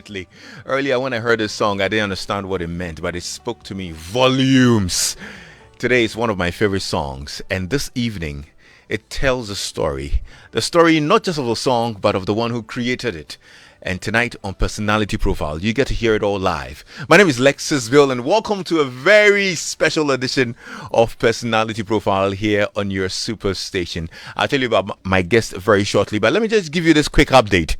Definitely. Earlier, when I heard this song, I didn't understand what it meant, but it spoke to me volumes. Today is one of my favorite songs, and this evening, it tells a story. The story not just of a song, but of the one who created it. And tonight on Personality Profile, you get to hear it all live. My name is Lexus Bill, and welcome to a very special edition of Personality Profile here on your super station. I'll tell you about my guest very shortly, but let me just give you this quick update.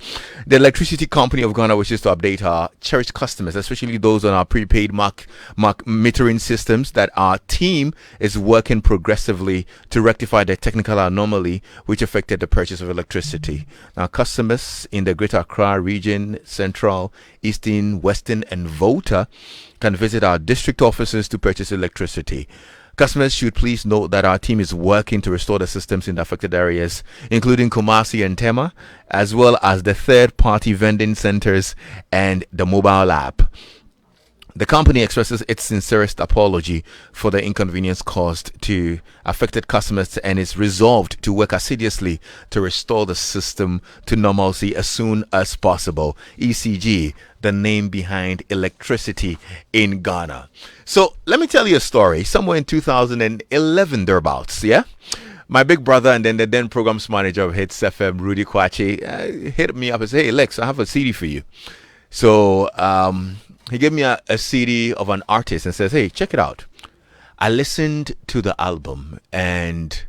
The Electricity Company of Ghana wishes to update our cherished customers, especially those on our prepaid mark metering systems, that our team is working progressively to rectify the technical anomaly which affected the purchase of electricity. Now, customers in the Greater Accra region, Central, Eastern, Western, and Volta can visit our district offices to purchase electricity. Customers should please note that our team is working to restore the systems in the affected areas, including Kumasi and Tema, as well as the third-party vending centers and the mobile app. The company expresses its sincerest apology for the inconvenience caused to affected customers and is resolved to work assiduously to restore the system to normalcy as soon as possible. ECG, the name behind electricity in Ghana. So let me tell you a story. Somewhere in 2011 thereabouts, yeah? My big brother and then the then programs manager of Hits FM, Rudy Kwache, hit me up and said, "Hey Lex, I have a CD for you." So he gave me a CD of an artist and says, "Hey, check it out." I listened to the album, and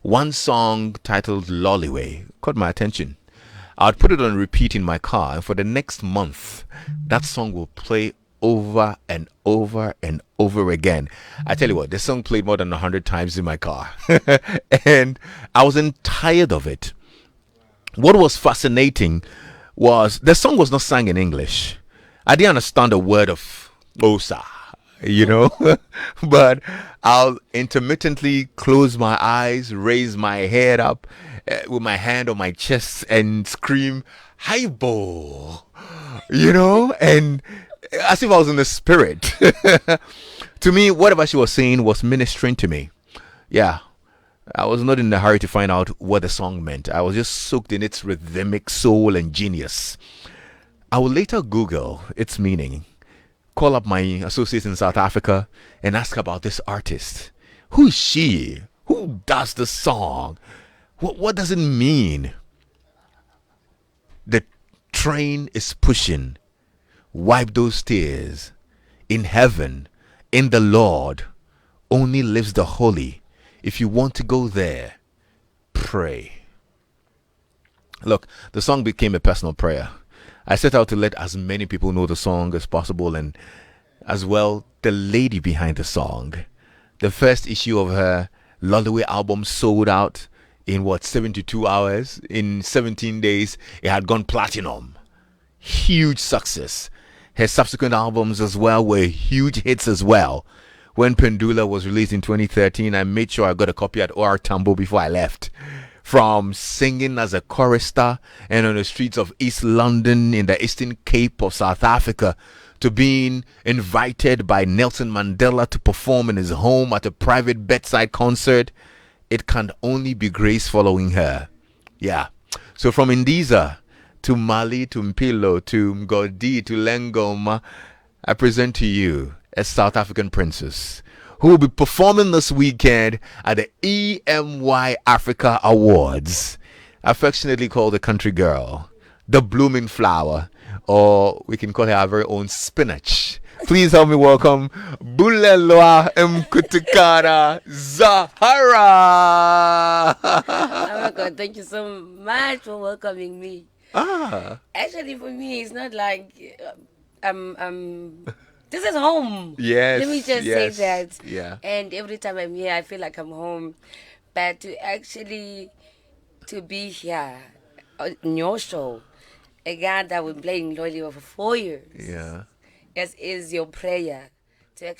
one song titled Lollyway caught my attention. I'd put it on repeat in my car, and for the next month, that song will play over and over and over again. I tell you what, the song played more than 100 times in my car, and I wasn't tired of it. What was fascinating was the song was not sung in English. I didn't understand a word of Osa, but I'll intermittently close my eyes, raise my head up with my hand on my chest and scream, "Highball," and as if I was in the spirit. To me, whatever she was saying was ministering to me. Yeah, I was not in a hurry to find out what the song meant. I was just soaked in its rhythmic soul and genius. I will later Google its meaning, call up my associates in South Africa, and ask about this artist. Who is she? Who does the song? What does it mean? The train is pushing. Wipe those tears. In heaven, in the Lord, only lives the holy. If you want to go there, pray. Look, the song became a personal prayer. I set out to let as many people know the song as possible, and as well the lady behind the song. The first issue of her Lullaby album sold out in 72 hours. In 17 days it had gone platinum. Huge success. Her subsequent albums as well were huge hits as well. When Pendula was released in 2013, I made sure I got a copy at OR Tambo before I left. From singing as a chorister and on the streets of East London in the Eastern Cape of South Africa, to being invited by Nelson Mandela to perform in his home at a private bedside concert, it can only be grace following her. Yeah. So from Indiza to Mali to Mpilo to Mgodi to Lengoma, I present to you a South African princess who will be performing this weekend at the EMY Africa Awards, affectionately called the country girl, the blooming flower, or we can call her our very own spinach. Please help me welcome Bulelwa Mkutukara Zahara. Oh my God, thank you so much for welcoming me. Ah, Actually, for me, it's not like this is home. yes, Let me just say yes, that. yeah. And every time I'm here, I feel like I'm home. But to be here on your show, a guy that was playing Loli for 4 years, Yeah. as is your prayer to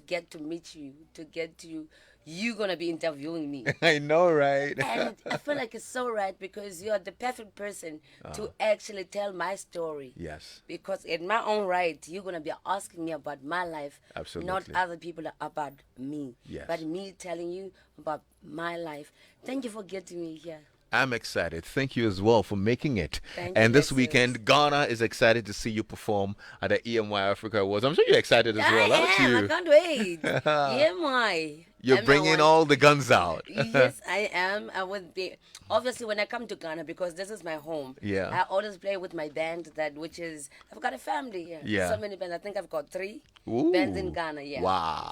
get to meet you, to get to you gonna be interviewing me. I know, right? And I feel like it's so right because you're the perfect person to actually tell my story. Yes, Because in my own right, you're gonna be asking me about my life, not absolutely. other people about me, Yes. but me telling you about my life. Thank you for getting me here. I'm excited. Thank you as well for making it. Thank you, And this Lexus. weekend, Ghana is excited to see you perform at the EMY Africa Awards. I'm sure you're excited as well, aren't I am. I you? can't wait. Yeah, my. You're I'm not bringing one. all the guns out. Yes, I am. I would be obviously when I come to Ghana because this is my home. Yeah. I always play with my band that which is I've got a family here. So Yeah. many bands. I think I've got three bands in Ooh. Ghana. Yeah.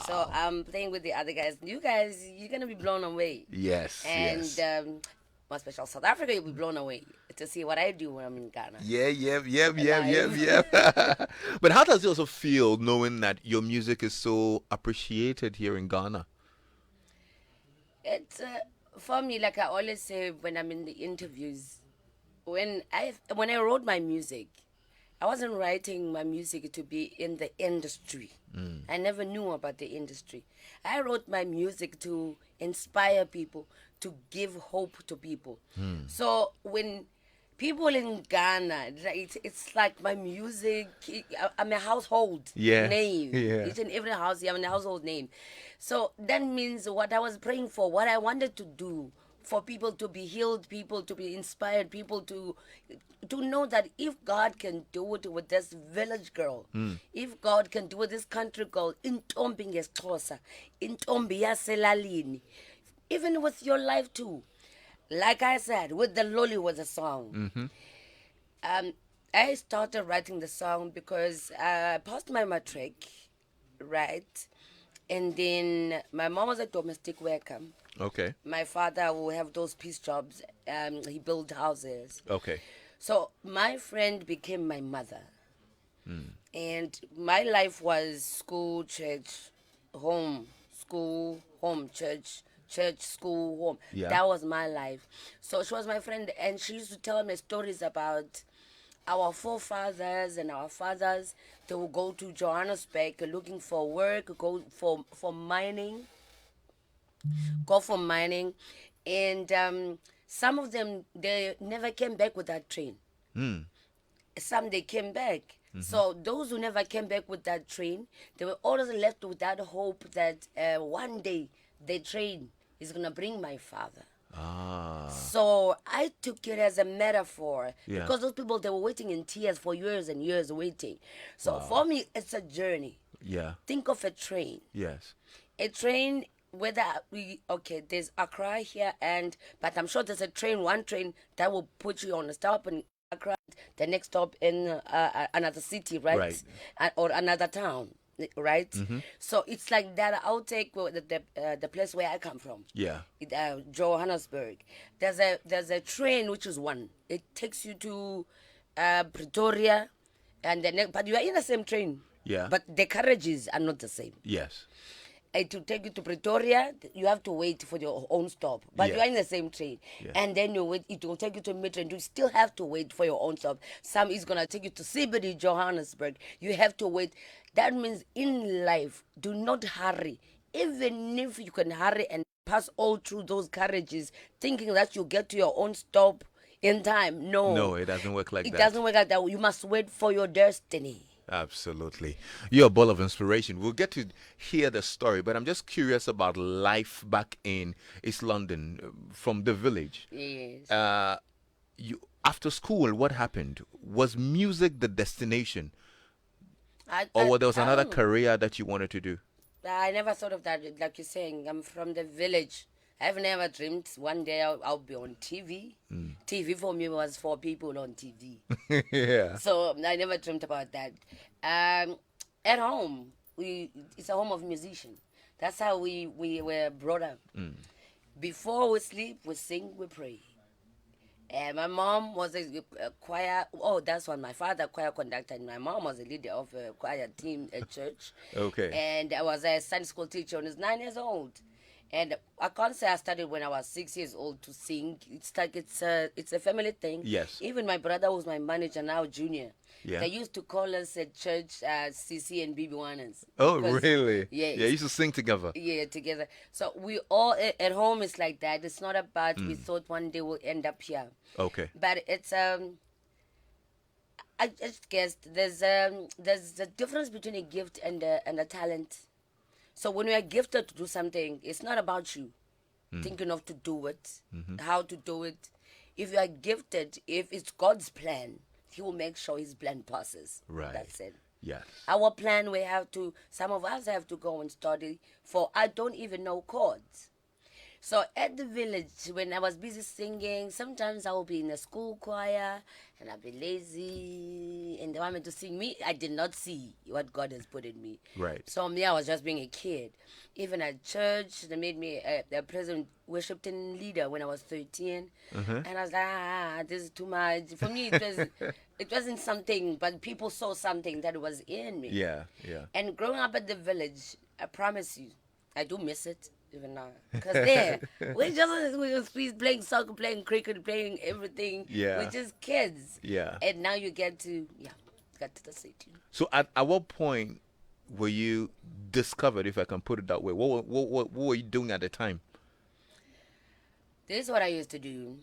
So Wow. I'm playing with the other guys. You guys, you're gonna be blown away. Yes, And yes. more special South Africa, you'll be blown away to see what I do when I'm in Ghana Yeah, live. But how does it also feel knowing that your music is so appreciated here in Ghana? It's for me, like I always say when I'm in the interviews, when I wrote my music, I wasn't writing my music to be in the industry. I never knew about the industry. I wrote my music to inspire people, to give hope to people. So when people in Ghana, it's like my music. I'm a household Yes, name. yeah. Each and every house, I'm a household name. So that means what I was praying for, what I wanted to do for people to be healed, people to be inspired, people to know that if God can do it with this village girl, if God can do it this country girl, intombi ngesixhosa, intombi yaselalini, even with your life too. Like I said, with the Lolly was a song. Um, I started writing the song because I passed my matric, right? And then my mom was a domestic worker. Okay. My father will have those piece jobs. He built houses. Okay. So my friend became my mother. And my life was school, church, home, school, home, church, church, school, home. Yeah. That was my life. So she was my friend, and she used to tell me stories about our forefathers and our fathers. They would go to Johannesburg looking for work, go for mining, and some of them they never came back with that train. Some they came back. So those who never came back with that train, they were always left with that hope that one day the train is gonna bring my father. Ah. So I took it as a metaphor Yeah. because those people they were waiting in tears for years and years waiting. So Wow. for me, it's a journey. Yeah. Think of a train. Yes. A train, whether there's Accra here, but I'm sure there's one train that will put you on a stop in Accra, the next stop in another city, right? Right. Or another town, right? So it's like that. I'll take the place where I come from. Yeah. Johannesburg. There's a train which is one. It takes you to Pretoria, and but you are in the same train. Yeah. But the carriages are not the same. Yes. To take you to Pretoria, you have to wait for your own stop. But Yeah. you are in the same train. Yeah. And then you wait, it will take you to Metro, and you still have to wait for your own stop. Some is going to take you to CBD, Johannesburg. You have to wait. That means in life, do not hurry. Even if you can hurry and pass all through those carriages, thinking that you'll get to your own stop in time. No, it doesn't work like It that. doesn't work like that. You must wait for your destiny. Absolutely. You're a ball of inspiration. We'll get to hear the story, but I'm just curious about life back in East London from the village. Yes. You after school, what happened? Was music the destination, or there was another career that you wanted to do? I never thought of that. Like you're saying, I'm from the village. I've never dreamed one day I'll be on TV. TV for me was for people on TV. Yeah. So I never dreamt about that. At home, it's a home of musicians. That's how we were brought up. Before we sleep, we sing, we pray. And my mom was a choir. Oh, that's when my father choir conductor, and my mom was a leader of a choir team at church. Okay. And I was a Sunday school teacher when I was 9 years old. And I can't say I started when I was 6 years old to sing. It's like it's a family thing. Yes. Even my brother was my manager now, junior. Yeah. They used to call us at church CC and BB1ers. Oh, Because- really? Yes. Yeah, you used to sing together. Yeah, together. So we all at home is like that. It's not about we thought one day we'll end up here. Okay. But it's I just guessed there's a difference between a gift and a talent. So when you are gifted to do something, it's not about you thinking of to do it, how to do it. If you are gifted, if it's God's plan, He will make sure His plan passes. Right. That's it. Yes. Our plan, we have to, some of us have to go and study for, I don't even know chords. So at the village, when I was busy singing, sometimes I will be in a school choir and I'll be lazy and they want me to sing. Me, I did not see what God has put in me. Right. So me, I was just being a kid. Even at church, they made me a present worship team leader when I was 13. And I was like, this is too much. For me, it wasn't something, but people saw something that was in me. Yeah, yeah. And growing up at the village, I promise you, I do miss it even now. Because there, we just playing soccer, playing cricket, playing everything. Yeah. We're just kids. Yeah. And now you get to the city. So at what point were you discovered, if I can put it that way? What were you doing at the time? This is what I used to do.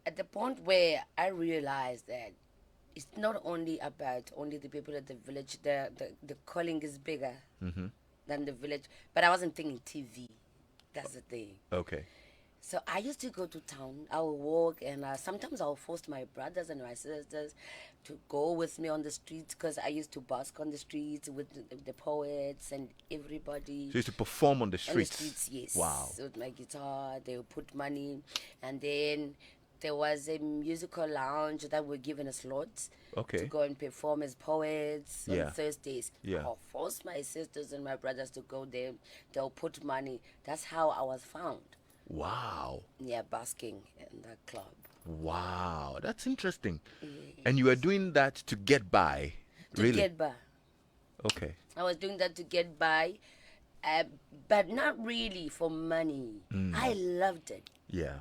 At the point where I realized that it's not only about only the people at the village, the calling is bigger than the village. But I wasn't thinking TV. That's the thing. Okay. So I used to go to town. I would walk, and sometimes I would force my brothers and my sisters to go with me on the streets because I used to busk on the streets with the poets and everybody. So you used to perform on the On the streets? streets, yes. Wow. With my guitar, they would put money, and then there was a musical lounge that were given us slots Okay. to go and perform as poets Yeah. on Thursdays. Yeah. I'll force my sisters and my brothers to go there. They'll put money. That's how I was found. Wow. Yeah, basking in that club. Wow. That's interesting. And you were doing that to get by? To Really? get by. Okay. I was doing that to get by, but not really for money. I loved it. Yeah.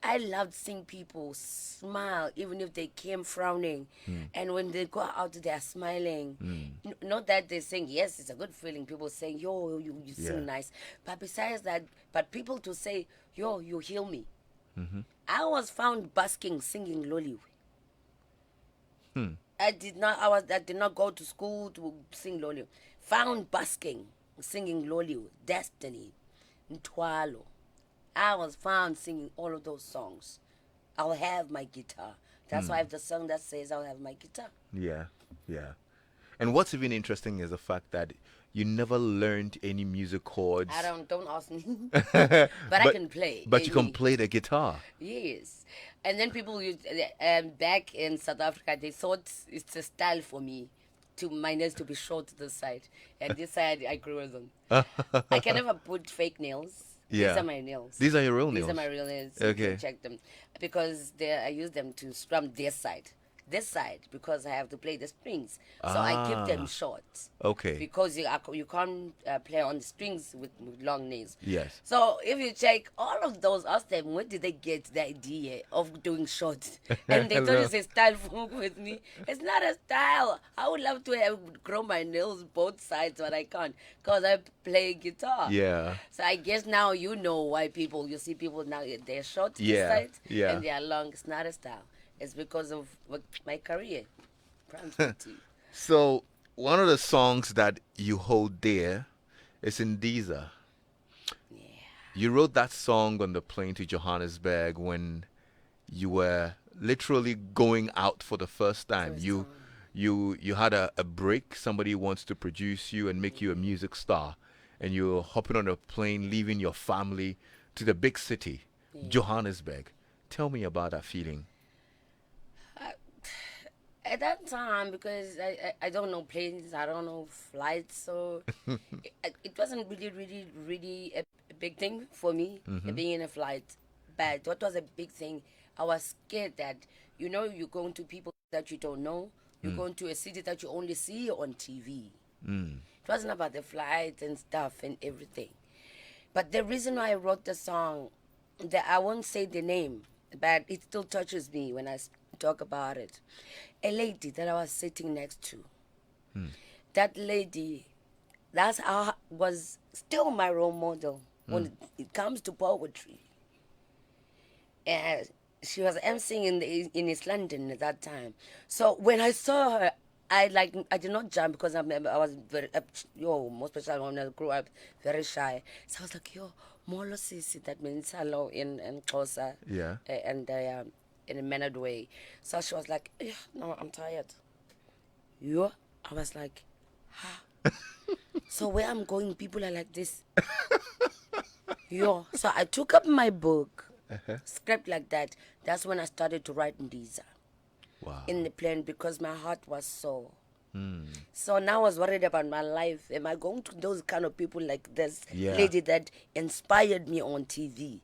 I loved seeing people smile, even if they came frowning. And when they go out, they are smiling. Not that they're saying, yes, it's a good feeling. People saying, yo, you Yeah. sing nice. But besides that, but people to say, yo, you heal me. I was found basking, singing Loliwe. I did not go to school to sing Loliwe. Found basking, singing Loliwe, Destiny, Ntwalo. I was found singing all of those songs. I'll have my guitar. That's why I have the song that says I'll have my guitar. Yeah. Yeah. And what's even interesting is the fact that you never learned any music chords. Don't ask me. but I can play. But you can play the guitar. Yes. And then people used, back in South Africa, they thought it's a style for me to my nails to be short to the side. And this side I grew them. I can never put fake nails. Yeah. These are my nails. These are your real These nails? are my real nails. Okay. You can check them. Because I use them to strum this side. This side, because I have to play the strings. So I keep them short. Okay. Because you can't play on the strings with long nails. Yes. So if you check all of those, ask them, where did they get the idea of doing short? And they thought it's a style with me. It's not a style. I would love to have grow my nails both sides, but I can't because I play guitar. Yeah. So I guess now you know why you see people now, they're short this Yeah, side yeah. and they are long. It's not a style. It's because of what my career prompts me to. So one of the songs that you hold dear is Indiza. Yeah. You wrote that song on the plane to Johannesburg when you were literally going out for the first time. First you time. you had a break. Somebody wants to produce you and make you a music star, and you're hopping on a plane, leaving your family to the big city, Johannesburg. Tell me about that feeling. At that time, because I don't know planes, I don't know flights, so it wasn't really a big thing for me being in a flight. But what was a big thing, I was scared that, you're going to people that you don't know, you're going to a city that you only see on TV. It wasn't about the flight and stuff and everything. But the reason why I wrote the song, that I won't say the name, but it still touches me when I talk about it. A lady that I was sitting next to. That lady, was still my role model when it comes to poetry. And she was emceeing in East London at that time. So when I saw her, I did not jump because I was very most especially when I grew up very shy. So I was like, yo, molo sisi, that means hello in Xhosa, Yeah. and in a mannered way. So she was like, yeah, no, I'm tired. Yo, I was like, ha. So where I'm going, people are like this. Yo, so I took up my book, Uh-huh. script like that. That's when I started to write Ndiza in Wow. the plane because my heart was sore. Hmm. So now I was worried about my life. Am I going to those kind of people like this Yeah. lady that inspired me on TV?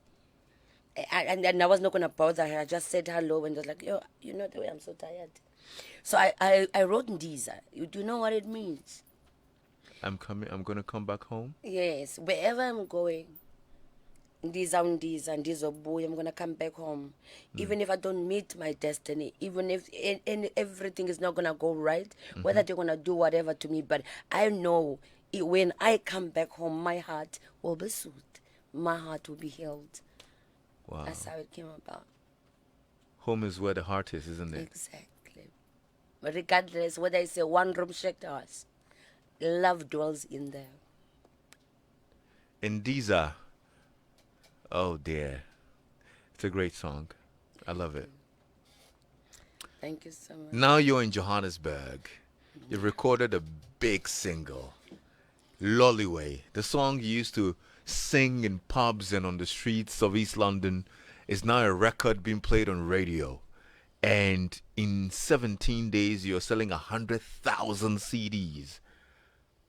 And I was not going to bother her. I just said hello and was like, yo, you know the way I'm so tired. So I wrote Ndiza. You do you know what it means? I'm coming. I'm gonna come back home. Yes, wherever I'm going, ndizobuya, I'm gonna come back home. Mm. Even if I don't meet my destiny, even if everything is not gonna go right, Mm-hmm. whether they're gonna do whatever to me, but I know when I come back home, my heart will be soothed, my heart will be healed. That's Wow. how it came about. Home is where the heart is, isn't it? Exactly. Regardless whether it's a one-room shared house, love dwells in there. And these are, oh dear, it's a great song. I love it. Thank you so much. Now you're in Johannesburg. You recorded a big single, Lollyway. The song you used to sing in pubs and on the streets of East London is now a record being played on radio. And in 17 days, you're selling 100,000 CDs.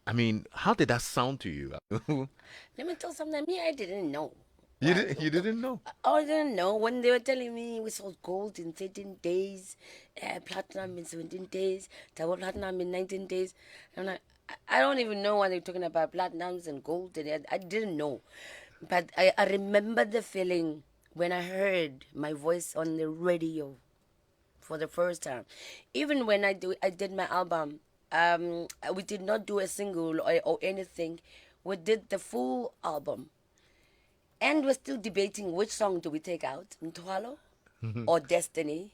I mean, how did that sound to you? Let me tell you something. Me, I didn't know. You didn't know? I didn't know when they were telling me we sold gold in 13 days, platinum in 17 days, double platinum in 19 days. I'm like, I don't even know what they're talking about, platinums and gold. And I didn't know. But I remember the feeling when I heard my voice on the radio for the first time. Even when I did my album, we did not do a single or anything. We did the full album. And we're still debating which song do we take out, Mtwalo or Destiny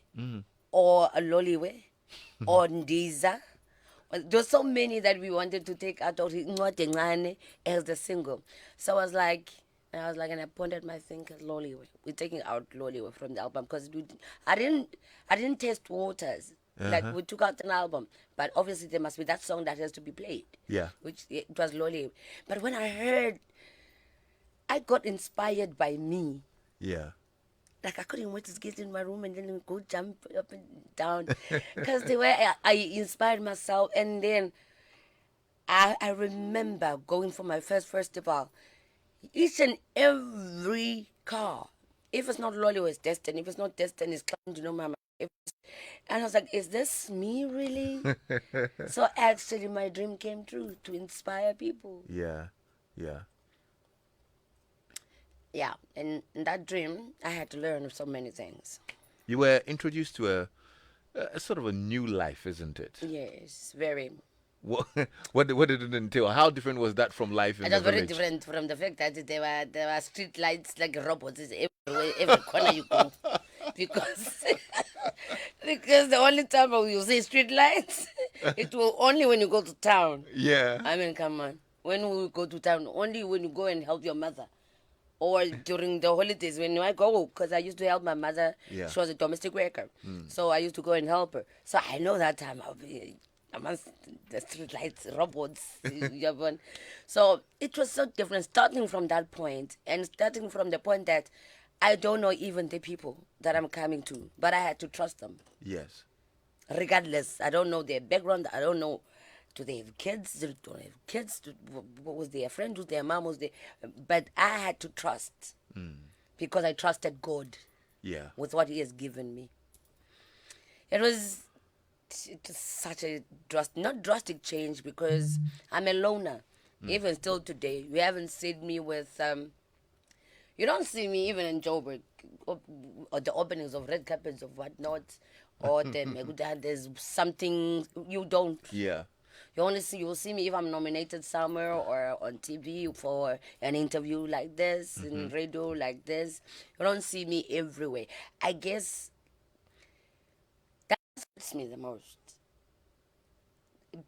or Loliwe or Ndiza. There's so many that we wanted to take out of Ncwadi Encane as the single. So and I pointed my finger at Loliwe. We're taking out Loliwe from the album because I didn't test waters. Like Uh-huh. we took out an album, but obviously there must be that song that has to be played. Yeah. Which it was Loliwe. But when I heard, I got inspired by me. Yeah. Like I couldn't wait to get in my room and then go jump up and down, because the way I inspired myself. And then I remember going for my first festival. Each and every car, if it's not Lolly, it's Destiny. If it's not Destiny, it's Clown, you know, Mama. And I was like, is this me really? So actually, my dream came true to inspire people. Yeah. Yeah. Yeah, and in that dream, I had to learn so many things. You were introduced to a sort of a new life, isn't it? Yes, very. What what did it entail? How different was that from life in It the was very village? different from the fact that there were street lights like robots everywhere, every corner you go, because because the only time you see street lights, it will only when you go to town. Yeah. I mean, come on, when we go to town, only when you go and help your mother, or during the holidays when I go, because I used to help my mother. Yeah. She was a domestic worker, so I used to go and help her. So I know that time I'll be amongst the street lights, robots. So it was so different starting from that point, and starting from the point that I don't know even the people that I'm coming to, but I had to trust them Yes. regardless. I don't know their background. I don't know. Do they have kids? They don't have kids. What was their friend? Who's their mom? Was their... But I had to trust because I trusted God Yeah. with what He has given me. It was such a not drastic change because I'm a loner. Even still today, you haven't seen me with. You don't see me even in Joburg or the openings of red carpets of whatnot, or the Meguda. There's something you don't. Yeah. You will see me if I'm nominated somewhere or on TV for an interview like this, in radio like this. You don't see me everywhere. I guess that hurts me the most.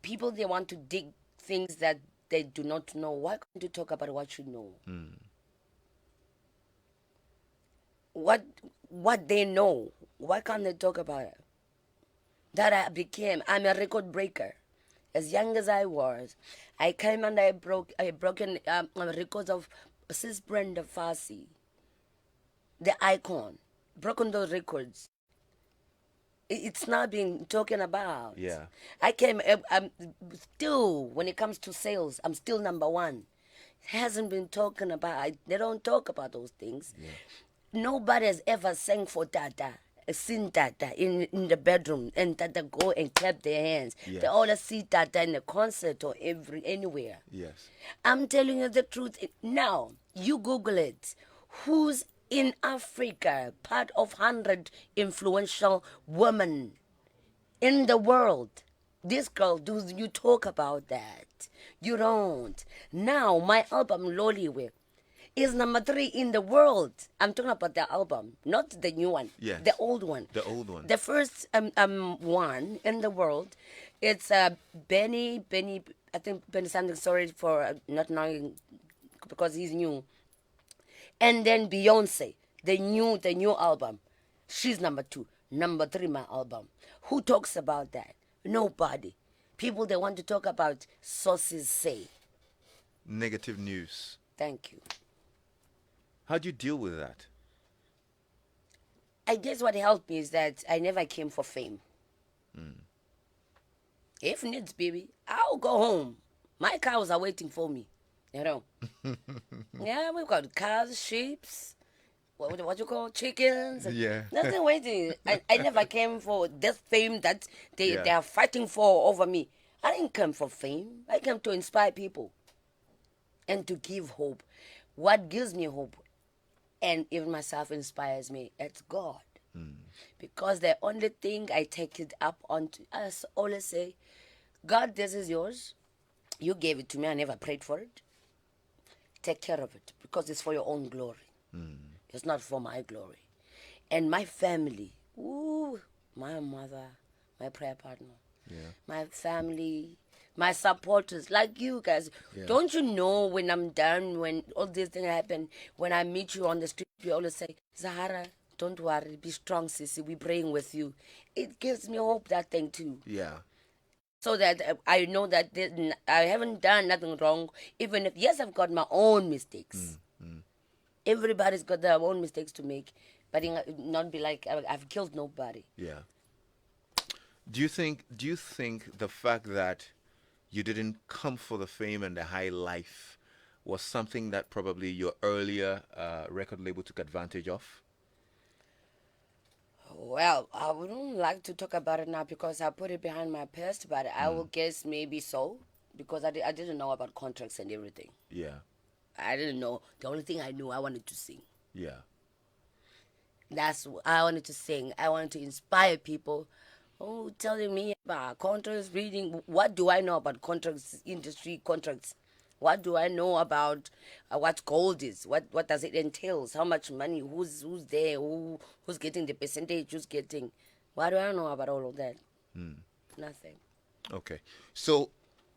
People, they want to dig things that they do not know. Why can't you talk about what you know? What they know? Why can't they talk about it? That I'm a record breaker. As young as I was, I came and I broken records of Sis Brenda Fassie, the icon, broken those records. It's not being talking about. Yeah. I came. I'm still, when it comes to sales, I'm still number one. It hasn't been talking about. They don't talk about those things. Yeah. Nobody has ever sang for Tata, seen Tata in the bedroom, and Tata go and clap their hands. They Yes. all see Tata in a concert or anywhere. Yes. I'm telling you the truth. Now, you Google it. Who's in Africa part of 100 influential women in the world? This girl, do you talk about that? You don't. Now, my album, Loliwe, is number 3 in the world. I'm talking about the album, not the new one. Yes. The old one. The old one. The first one in the world, it's Benny. I think Benny something. Sorry for not knowing because he's new. And then Beyonce, the new album, she's number 2. Number 3, my album. Who talks about that? Nobody. People, they want to talk about sources say. Negative news. Thank you. How do you deal with that? I guess what helped me is that I never came for fame. If needs, baby, I'll go home. My cows are waiting for me. You know. Yeah, we've got cows, sheep, what you call chickens. Yeah. Nothing waiting. I never came for this fame that they Yeah. are fighting for over me. I didn't come for fame. I came to inspire people and to give hope. What gives me hope and even myself inspires me, it's God. Because the only thing I take it up on, I always say, God, this is yours. You gave it to me. I never prayed for it. Take care of it because it's for your own glory. It's not for my glory. And my family, ooh, my mother, my prayer partner, my family, my supporters, like you guys. Yeah. Don't you know when I'm done, when all these things happen, when I meet you on the street, you always say, Zahara, don't worry, be strong, sissy, we're praying with you. It gives me hope, that thing too. Yeah. So that I know that I haven't done nothing wrong, even if, yes, I've got my own mistakes. Everybody's got their own mistakes to make, but not be like I've killed nobody. Yeah. Do you think the fact that you didn't come for the fame and the high life was something that probably your earlier record label took advantage of? Well, I wouldn't like to talk about it now because I put it behind my past, but I will guess maybe so because I didn't know about contracts and everything. Yeah. I didn't know. The only thing I knew, I wanted to sing. Yeah. That's what I wanted to sing. I wanted to inspire people. Oh, telling me about contracts, reading. What do I know about contracts, industry contracts? What do I know about what gold is? What does it entails? How much money? Who's there? Who's getting the percentage? Who's getting? What do I know about all of that? Nothing. Okay. So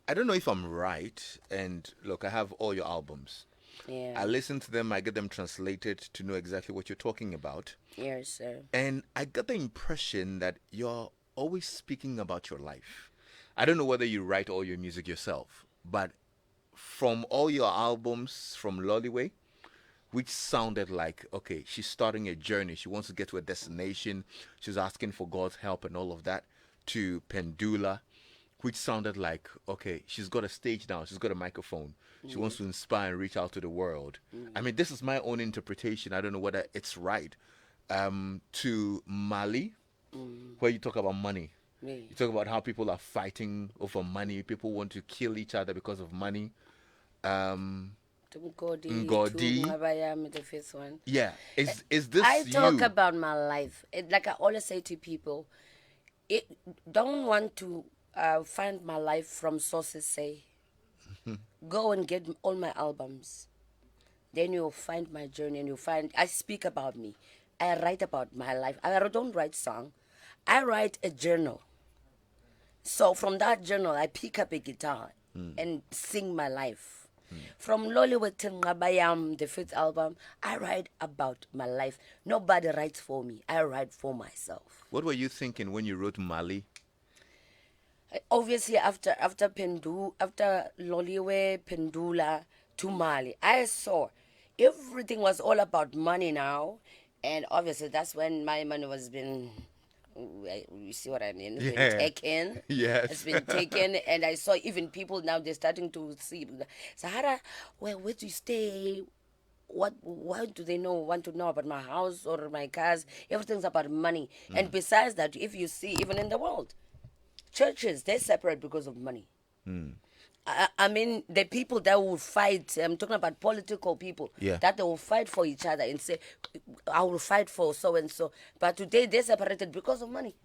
I don't know if I'm right. And look, I have all your albums. Yeah. I listen to them, I get them translated to know exactly what you're talking about. Yes, sir. And I got the impression that you're always speaking about your life. I don't know whether you write all your music yourself, but from all your albums from Loliwe, which sounded like, okay, she's starting a journey. She wants to get to a destination. She's asking for God's help and all of that, to Pendula, which sounded like, okay, she's got a stage now. She's got a microphone. She wants to inspire and reach out to the world. I mean, this is my own interpretation. I don't know whether it's right. To Mali, where you talk about money. Yeah. You talk about how people are fighting over money. People want to kill each other because of money. Ngodi. The fifth one. Yeah. Is this I talk you? about my life. Like I always say to people, don't want to find my life from sources say. Go and get all my albums. Then you'll find my journey and you'll find I speak about me. I write about my life. I don't write song. I write a journal. So from that journal, I pick up a guitar and sing my life. From Loliwe till Ngabayam, the fifth album, I write about my life. Nobody writes for me. I write for myself. What were you thinking when you wrote Mali? Obviously, after Loliwe, Pendula to Mali, I saw everything was all about money now, and obviously that's when my money was been. You see what I mean? It's been taken. Yes. It's been taken, and I saw even people now they're starting to see Zahara. Where do you stay? Why do they want to know about my house or my cars? Everything's about money. And besides that, if you see even in the world, churches they separate because of money. I mean, the people that will fight, I'm talking about political people, Yeah. that they will fight for each other and say, I will fight for so and so. But today they're separated because of money.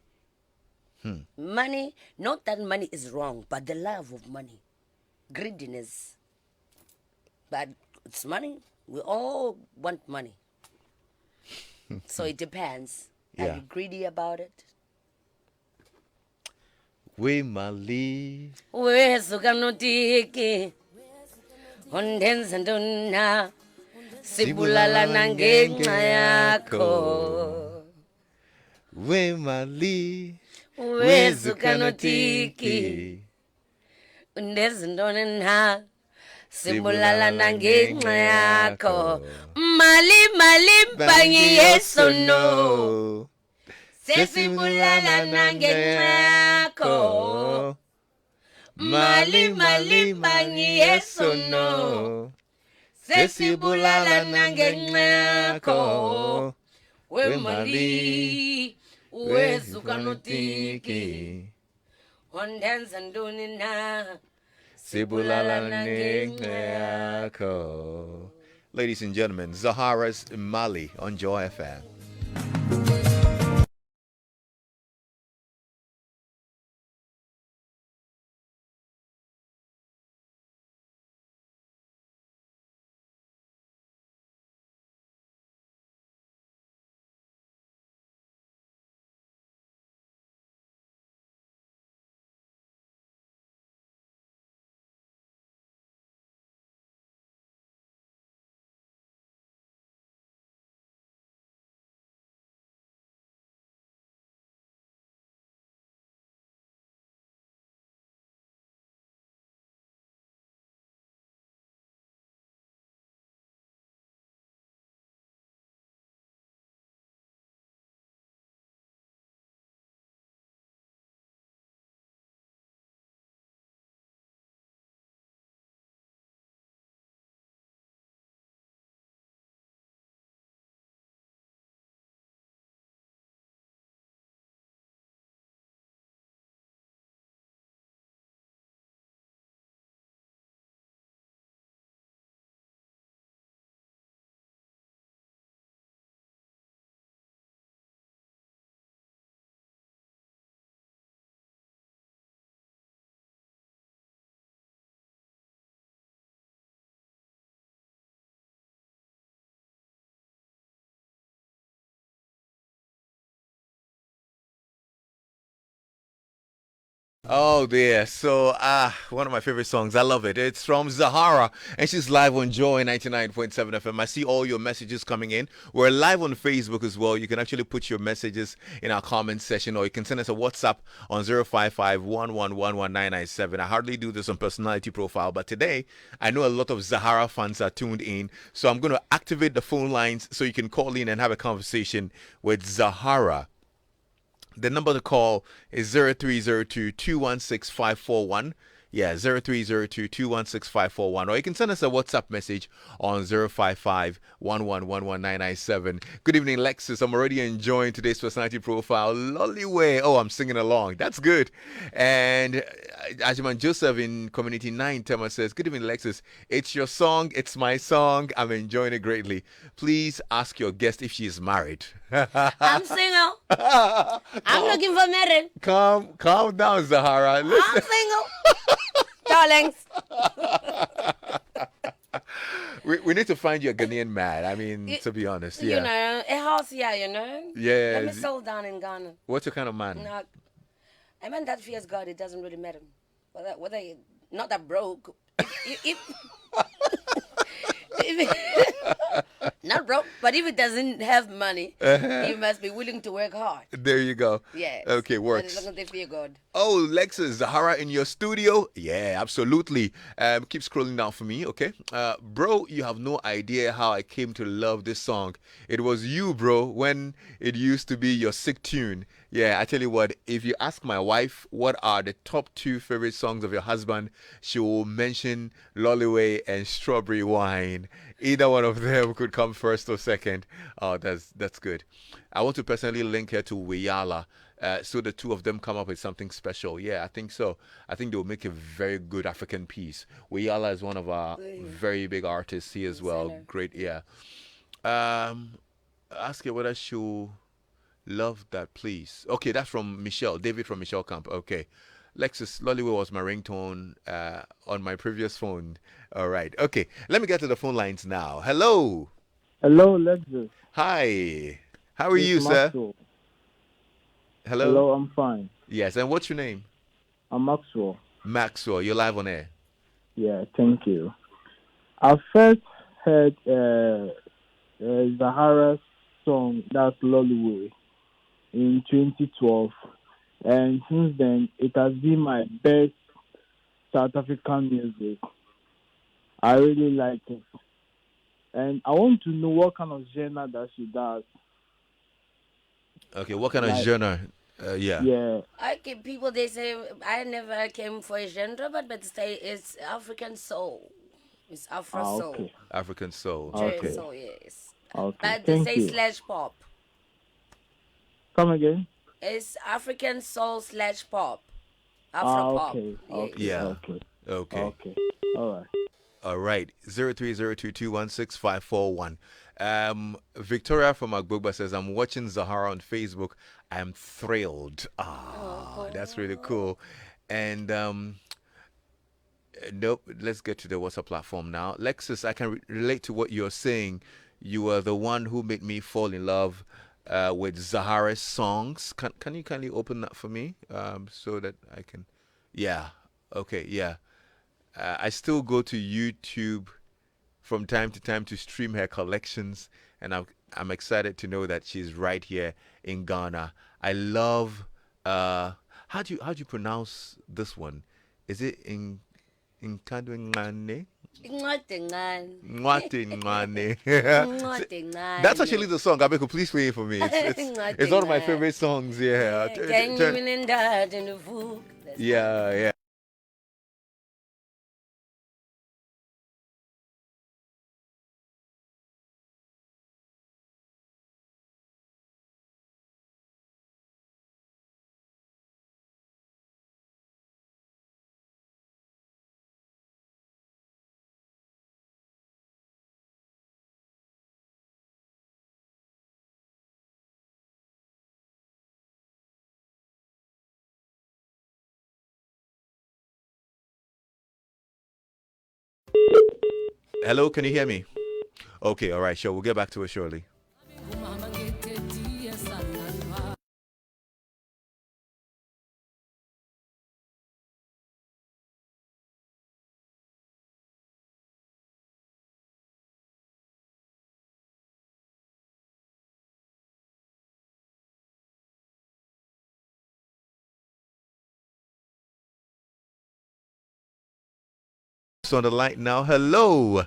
Money, not that money is wrong, but the love of money, greediness. But it's money. We all want money. So it depends. Are Yeah. you greedy about it? We Mali. Wesuka notiki undenza nduna sibulala nangenxa yakho We Mali. wesuka notiki undenza nduna sibulala nangenxa yakho mali mbangi yesono sesibulala nangenxa yakho mali mbangi yesono sesibulala nangenxa yakho wemali wezuka notiki wandenza ntoni na sibulala nangenxa yakho. Ladies and gentlemen, Zahara's Mali on Joy FM. Oh dear. So one of my favorite songs. I love it. It's from Zahara and she's live on Joy 99.7 FM. I see all your messages coming in. We're live on Facebook as well. You can actually put your messages in our comment section or you can send us a WhatsApp on 055 I hardly do this on personality profile, but today I know a lot of Zahara fans are tuned in. So I'm going to activate the phone lines so you can call in and have a conversation with Zahara. The number to call is 0302-216-541. Yeah, 0302-216-541. Or you can send us a WhatsApp message on 055 Good evening, Lexus. I'm already enjoying today's personality profile. Lollyway. Oh, I'm singing along. That's good. And Ajiman Joseph in Community 9, Tema says, good evening, Lexus. It's your song. It's my song. I'm enjoying it greatly. Please ask your guest if she is married. I'm single. I'm looking for marriage. Calm down, Zahara. Listen. I'm single. Darlings. We need to find you a Ghanaian man. I mean, to be honest, yeah. You know, a house, yeah, you know. Yeah. Let me settle down in Ghana. What's your kind of man? A man that fears God, it doesn't really matter whether you not that broke. If not broke, but if it doesn't have money, you must be willing to work hard. There you go. Yes. Okay, But as long works. as they fear God. Oh, Lexus, Zahara in your studio? Yeah, absolutely. Keep scrolling down for me, okay? Bro, you have no idea how I came to love this song. It was you, bro, when it used to be your sick tune. Yeah, I tell you what, if you ask my wife what are the top two favorite songs of your husband, she will mention Lollyway and Strawberry Wine. Either one of them could come first or second. Oh, that's good. I want to personally link her to Wiyala. So the two of them come up with something special. Yeah, I think so. I think they'll make a very good African piece. Wiyala is one of our very big artists here as well. Singer. Great, yeah. Um, ask her whether she'll love that, please. Okay, that's from Michelle. David from Michelle Camp. Okay. Lexus Lollyway was my ringtone on my previous phone. All right. Okay. Let me get to the phone lines now. Hello. Hello, Lexus. Hi. How are It's you, sir? Maxwell. Hello. Hello, I'm fine. Yes. And what's your name? I'm Maxwell. Maxwell. You're live on air. Yeah, thank you. I first heard Zahara's song, that's Lollyway, in 2012. And since then, it has been my best South African music. I really like it. And I want to know what kind of genre that she does. Okay. What kind of Like, genre? Yeah. yeah. People they say I never came for a genre, but say it's African soul. It's Afro soul. Okay. African soul. Okay. Soul, yes. Okay. But they Thank say you. slash pop. Come again? It's African soul slash pop. Afro pop. Okay. Yes. Okay. Yeah. Okay. Okay. Okay. All right. All right. 0302216541. Victoria from Agbogba says, I'm watching Zahara on Facebook. I'm thrilled. Ah, that's really cool. And nope, let's get to the WhatsApp platform now. Lexus, I can relate to what you're saying. You were the one who made me fall in love with Zahara's songs. Can you kindly open that for me so that I can? Yeah. Okay. Yeah. I still go to YouTube from time to time to stream her collections, and I'm excited to know that she's right here in Ghana. I love. How do you pronounce this one? Is it in Kadwingane? Incwadi encane. Nwate Ngwane. Incwadi encane. That's actually the song. Abeko, please play it for me. It's one of my Incwadi favorite songs. Yeah. encane. Can you mean in that in the book? Yeah. Yeah. Hello, can you hear me? Okay, all right, sure. We'll get back to it shortly. So on the line now. Hello.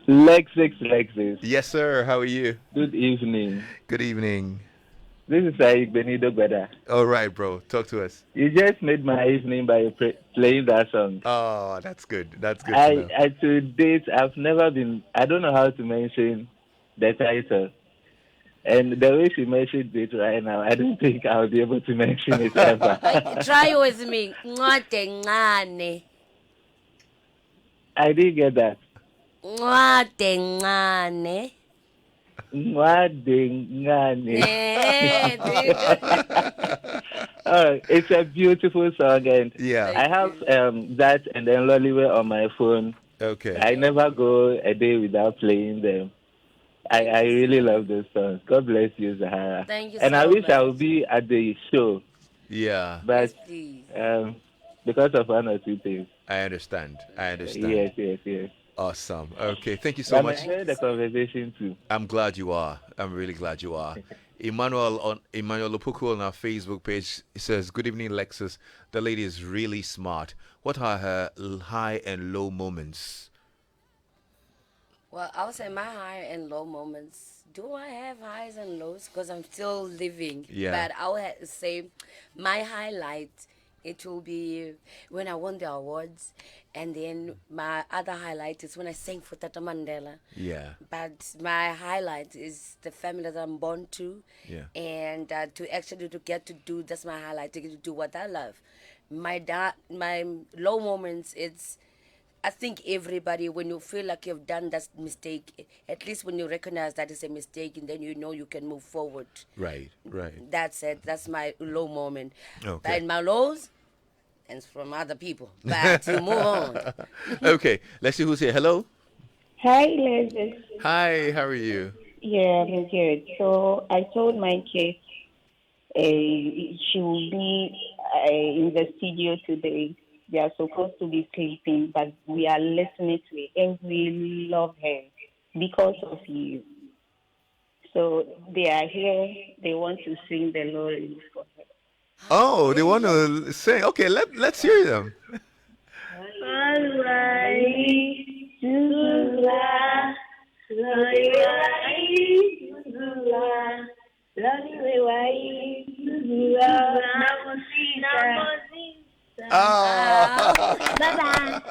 Lexus. Yes, sir. How are you? Good evening. Good evening. This is Saik Benido Gweda. All right, bro. Talk to us. You just made my evening by playing that song. Oh, that's good. That's good to know. To date, I've never been, I don't know how to mention the title. And the way she mentioned it right now, I don't think I'll be able to mention it ever. Try with me. Incwadi encane. I didn't get that. Incwadi encane. Mwadengane. Yeah. It's a beautiful song, and Yeah. I have that and then Lollyway on my phone. Okay. I never go a day without playing them. I really love those songs. God bless you, Zahara. Thank you and so I wish much. I would be at the show. Yeah, but Yes, please. because of one or two things. I understand. I understand. Yes, yes, yes. Awesome. Okay, thank you so I'm much. Thank enjoying you the so much. conversation too. I'm glad you are. I'm really glad you are. Emmanuel Lopuku on our Facebook page says, "Good evening, Lexus. The lady is really smart. What are her high and low moments?" Well, I would say my high and low moments. Do I have highs and lows? Because I'm still living. Yeah. But I would say my highlight, it will be when I won the awards. And then my other highlight is when I sang for Tata Mandela. Yeah. But my highlight is the family that I'm born to. Yeah. And to actually to get to do, that's my highlight, to get to do what I love. My low moments, it's I think everybody, when you feel like you've done that mistake, at least when you recognize that it's a mistake, and then you know you can move forward. Right. Right. That's it. That's my low moment. Okay. But my lows, and it's from other people. But you move on. Okay. Let's see who's here. Hello. Hi, Liz. Hi. How are you? Yeah, I'm good. So I told my kids she will be in the studio today. They are supposed to be sleeping, but we are listening to it, and we love her because of you. So they are here. They want to sing the Lord for her. Oh, they want Hallelujah. to sing. Okay. Let's hear them. Alright, Zula, Zula, Oh. Bye bye.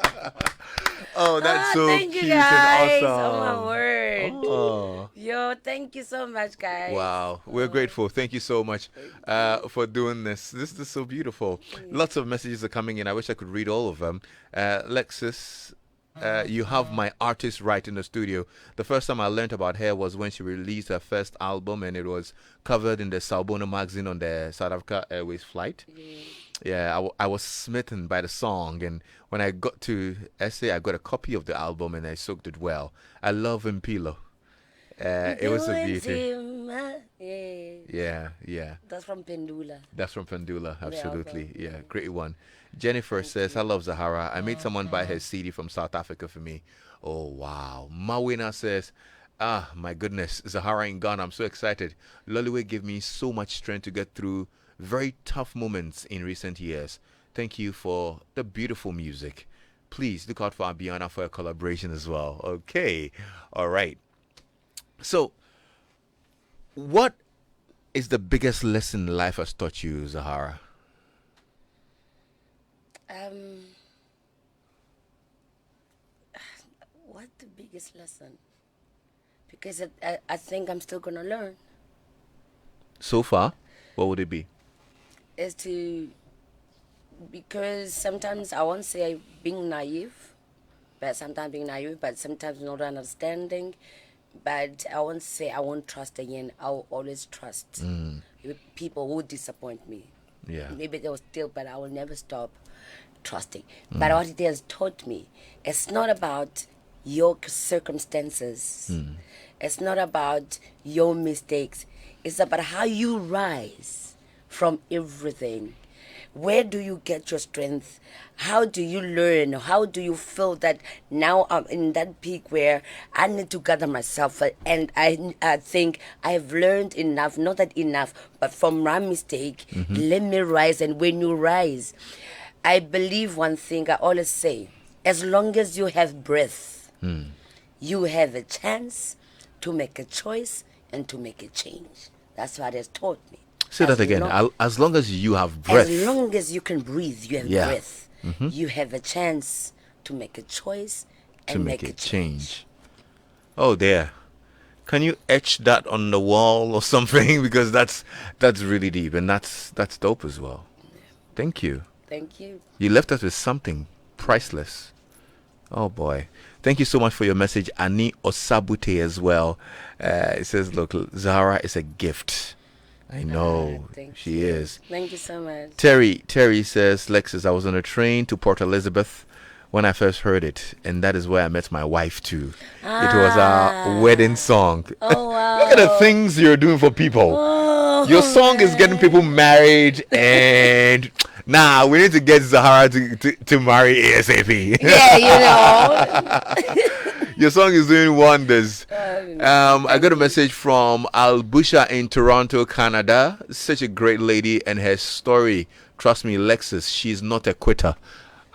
Oh, that's Ah, so thank you cute and guys. Oh my awesome. word. Oh. Yo, thank you so much, guys. Wow, we're grateful. Thank you so much for doing this. This is so beautiful. Lots of messages are coming in. I wish I could read all of them. Lexus, you have my artist right in the studio. The first time I learned about her was when she released her first album, and it was covered in the Salbono magazine on the South Africa Airways flight. Yeah, I was smitten by the song, and when I got to SA, I got a copy of the album and I soaked it well. I love Impilo. It was a Doing beauty. him, yeah. Yeah, yeah. That's from Pendula, That's from Pendula, the album. absolutely. Yeah, great one. Jennifer says, "Hello, Zahara. I made someone buy her CD from South Africa for me." Oh, wow. Mawina says, "Ah, my goodness, Zahara in Ghana. I'm so excited. Loliwe gave me so much strength to get through very tough moments in recent years. Thank you for the beautiful music. Please look out for Abiana for a collaboration as well." Okay. All right. So, what is the biggest lesson life has taught you, Zahara? Um, what the biggest lesson? Because I think I'm still gonna learn So far, what would it be? is to, because sometimes I won't say being naive, but sometimes being naive, but sometimes not understanding. But I won't say I won't trust again. I'll always trust. People who disappoint me. Yeah. Maybe they will still, but I will never stop trusting. But what it has taught me, it's not about your circumstances. It's not about your mistakes. It's about how you rise from everything. Where do you get your strength? How do you learn? How do you feel that now I'm in that peak where I need to gather myself, and I think I've learned enough, not that enough, but from my mistake, let me rise. And when you rise, I believe one thing I always say, as long as you have breath, you have a chance to make a choice and to make a change. That's what it has taught me. Say that again. As long as you have breath. As long as you can breathe, you have Yeah. breath, you have a chance to make a choice and to make a a change. Oh, there. Can you etch that on the wall or something? Because that's really deep, and that's dope as well. Thank you. Thank you. You left us with something priceless. Oh boy. Thank you so much for your message, Ani Osabute as well. It says, "Look, Zahara is a gift." I know Thank she you. is. Thank you so much. Terry says, "Lexus, I was on a train to Port Elizabeth when I first heard it, and that is where I met my wife too. It was our wedding song." Oh, wow. Look at the things you're doing for people. Oh, Your song is getting people married, and nah, we need to get Zahara to marry ASAP. Yeah, you know. Your song is doing wonders. I got a Thank you. message from Albusha in Toronto, Canada. Such a great lady, and her story. Trust me, Lexus, she's not a quitter.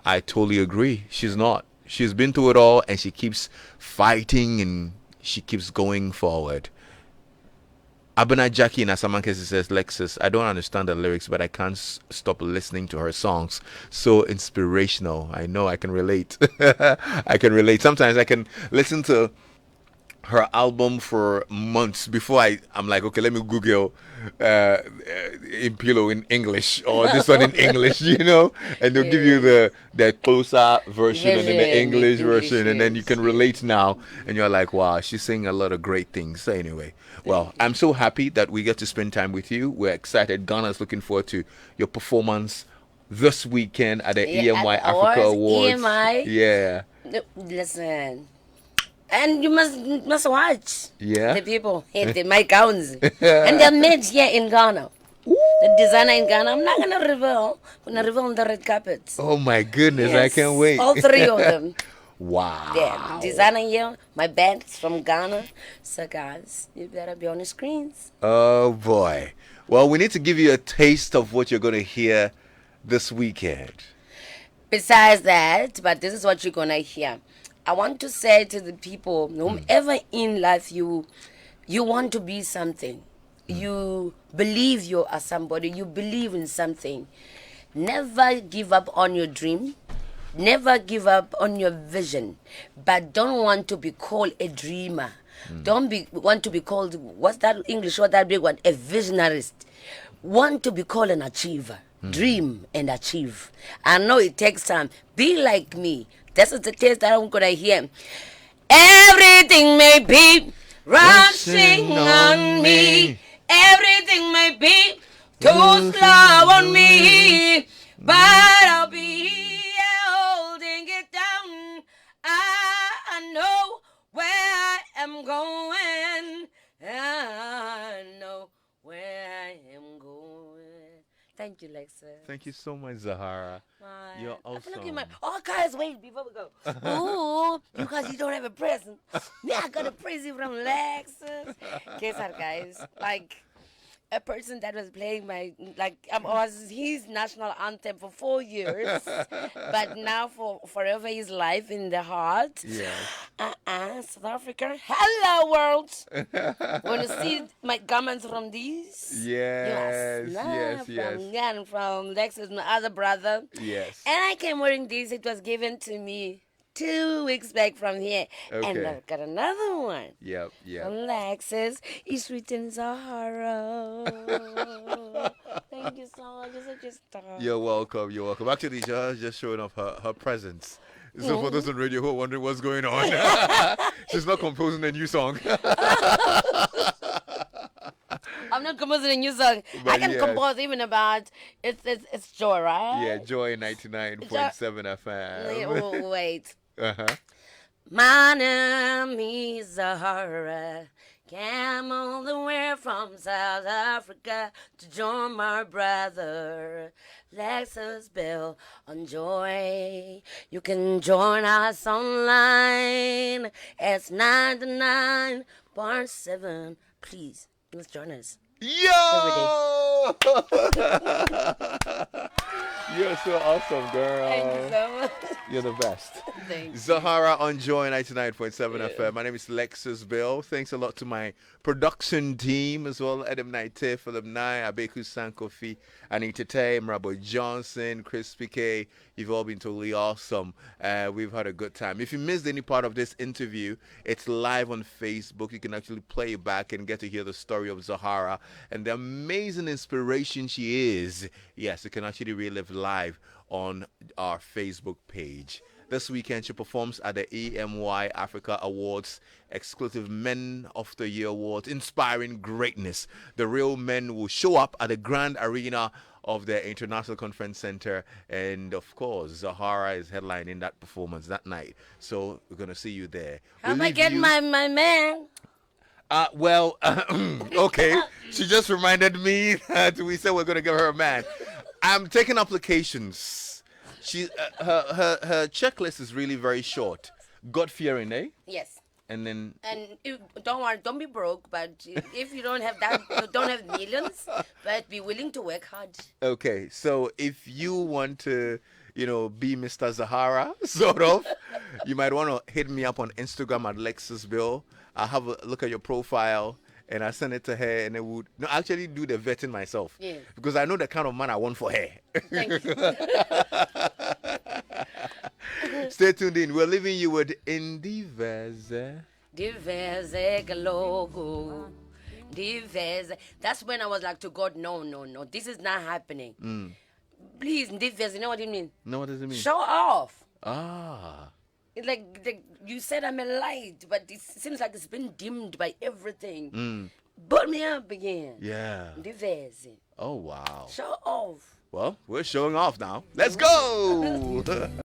I totally agree. She's not. She's been through it all, and she keeps fighting and she keeps going forward. Abena Jackie in Asamankesi says, Lexus, I don't understand the lyrics, but I can't stop listening to her songs. So inspirational. I know I can relate. I can relate. Sometimes I can listen to her album for months before I'm like, okay, let me Google Impilo in English or this one in English, and they'll give you the closer version and then the Version, English English, version, and then you can yes. relate now, and you're like, wow, she's saying a lot of great things. So anyway, well, I'm so happy that we get to spend time with you. We're excited. Ghana's looking forward to your performance this weekend at the Yeah, EMY at Africa ours, Awards. EMI. Yeah. Listen. And you must watch Yeah. the people hit my gowns. And they're made here in Ghana. The designer in Ghana. I'm not gonna reveal. I'm gonna reveal on the red carpet. Oh my goodness, I Yes, can't wait. all three of them. Wow. Yeah, designer here. My band is from Ghana. So guys, you better be on the screens. Oh boy. Well, we need to give you a taste of what you're going to hear this weekend. Besides that, but this is what you're gonna hear. I want to say to the people, whomever in life you want to be something, you believe you are somebody, you believe in something. Never give up on your dream. Never give up on your vision. But don't want to be called a dreamer. Don't want to be called, what's that English, what that big one? A visionarist. Want to be called an achiever. Dream and achieve. I know it takes time. Be like me. This is the taste that I'm gonna hear. Everything may be rushing on me. Everything may be too slow on me. But I'll be here holding it down. I know where I am going. I know where I am going. Thank you, Lexa. Thank you so much, Zahara. Bye. You're I feel like awesome. oh, guys, wait before we go. Ooh, you guys, you don't have a present. Me, I got a present from Lexus. Guess what, guys? Like a person that was playing I was his national anthem for 4 years, but now for forever his life in the heart. Yes. South Africa. Hello, world. Want to see my comments from these? Yes, yes, From yes. Ghana, from Lexus, my other brother. Yes. And I came wearing this. It was given to me 2 weeks back from here. And Okay. I've got another one. Yep, yep. From Lexus. It's written Zahara. Thank you so much. You're such a star. You're welcome. You're welcome. Actually, just showing off her presence. So for those on radio who are wondering what's going on, she's not composing a new song. I'm not composing a new song. But I can yes. compose even about it's joy, right? Yeah, Joy 99.7 FM. Wait. Uh-huh. My name is Zahara. Came all the way from South Africa to join my brother Lexus Bill on Joy. You can join us online. It's 99.7. Please, let's join us. Yo! You're so awesome, girl. Thank you so much. You're the best. Thank you. Zahara on Joy 99.7 FM. My name is Lexus Bill. Thanks a lot to my production team as well. Adam Naite, Philip Nye, Abeku Sankofi, Anita Tay, Mrabo Johnson, Chris PK. You've all been totally awesome. We've had a good time. If you missed any part of this interview, it's live on Facebook. You can actually play it back and get to hear the story of Zahara and the amazing inspiration she is. Yes, you can actually relive live on our Facebook page. This weekend, she performs at the EMY Africa Awards, exclusive Men of the Year Awards, inspiring greatness. The real men will show up at the Grand Arena of the International Conference Center. And of course, Zahara is headlining that performance that night. So we're going to see you there. How am I getting my man? Well, okay. She just reminded me that we said we're gonna give her a man. I'm taking applications. She her checklist is really very short. God fearing, eh? Yes. And then And don't worry, don't be broke. But if you don't have that, you don't have millions, but be willing to work hard. okay, so if you want to, be Mr. Zahara, sort of, you might want to hit me up on Instagram at Lexus Bill. I'll have a look at your profile and I send it to her, and I would no actually do the vetting myself. Yes. Because I know the kind of man I want for her. Thank you. Stay tuned in. We're leaving you with Indiverse. Diverse logo. Diverse. That's when I was like to God, no, no, no. This is not happening. Please, diverse. You know what it means? No, what does it mean? Show off. Ah. It's like you said I'm a light, but it seems like it's been dimmed by everything. Put me up again. Yeah. Diverse. Oh, wow. Show off. Well, we're showing off now. Let's go.